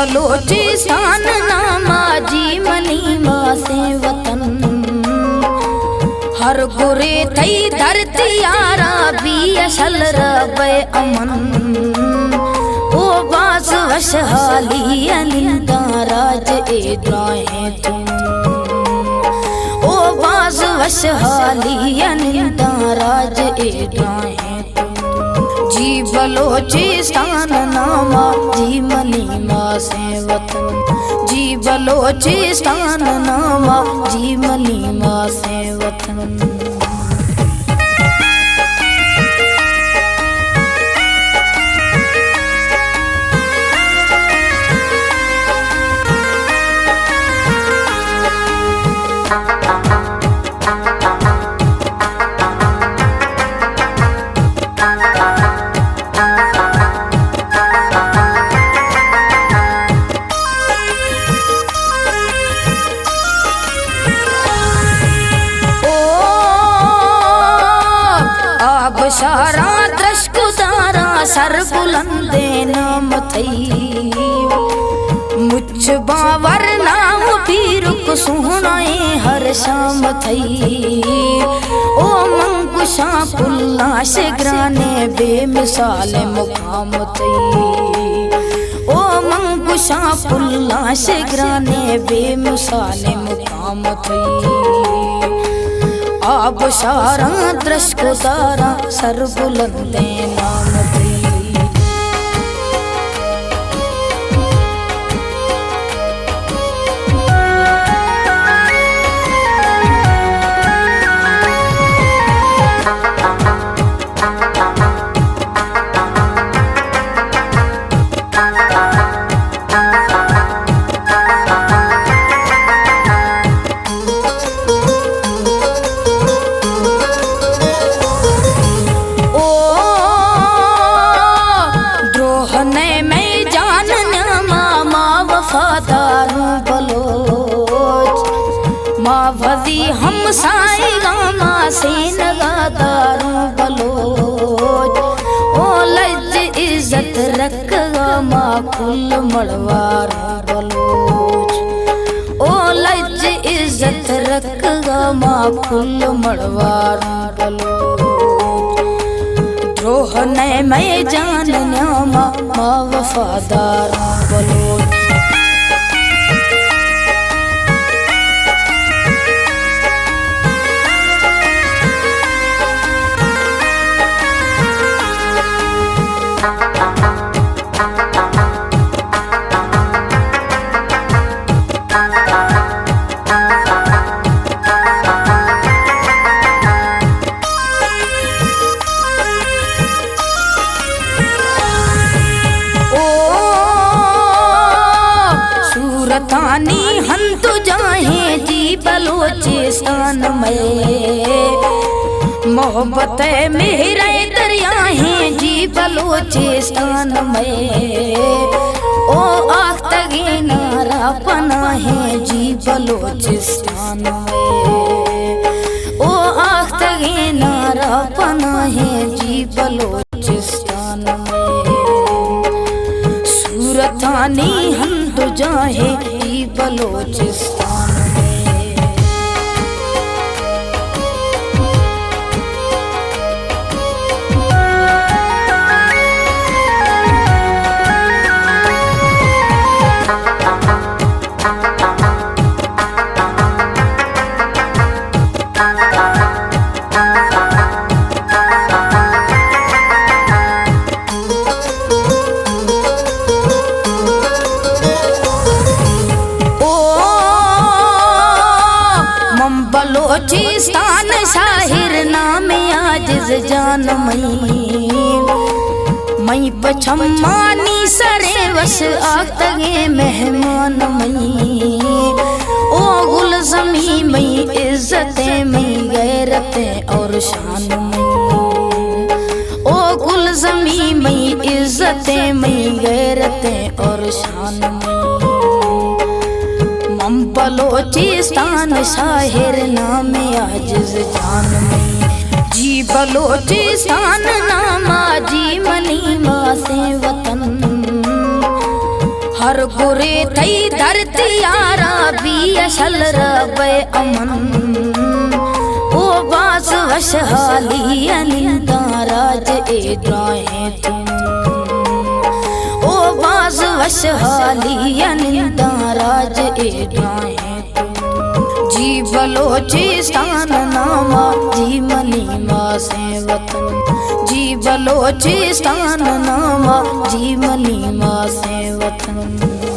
बलोचिस्तान नामा जी मनी माँ से वतन हर गुरे थई धरती यारा भी असल रबे अमन ओ बास वशहाली अनिंदा राज ए द्राहे तुम ओ बास वशहाली अनिंदा राज ए द्राहे जी बलोचिस्तान नामा जी मनी माँ से वतन जी बलोचिस्तान नामा जी मनी माँ से वतन सारा दृश्क तारा सर बुलंदे नाम थई मुझ बावर नाम पीर को सुनाए हर शाम थई ओ मंगुशा पुल्ला से ग्राने बेमिसाल मुकाम थई ओ मंगुशा पुल्ला से ग्राने बेमिसाल मुकाम थई आप सारा दृश्क तारा सर बुलंदे नाम थई भजी हम साईगा माँ से नगादारूं बलोच ओ लज इज्जत रखगा माँ कुल मड़वारूं बलोच ओ लज इज्जत रखगा माँ कुल मड़वारूं बलोच द्रोह ने मैं जान न्यामा माँ वफादारूं बलोच तानी हंत जाहे जी बलोचिस्तान में मोहब्बत मेरे दरिया है जी बलोचिस्तान में ओ आख्तगी नारा पना है जी बलोचिस्तान में ओ आख्तगी नारा पना है जी बलोचिस्तान में सूरतानी हम जाहे जी बलोचिस्तान में बलोचिस्तान शाहिर नाम आजिज जान मई पछम्मानी सरे वश आख्तगे मेहमान मई ओ गुल जमी मई इज्जतें मई गैरतें और शान मई ओ गुल जमी मई इज्जतें मई गैरतें और शान मई बलोचिस्तान शाहिर नाम आजिज जान में जी बलोचिस्तान नामा जी मनी माँ से वतन हर गुरे थई धरती यारा भी असल रबे अमन ओ बास वश हाली अनिंदा राज ए ड्राए तुम ओ बास वश हाली अनिंदा राज ए ड्राए जी बलोचिस्तान नामा जी मनी मासे वतन जी बलोचिस्तान नामा जी मनी मासे वतन।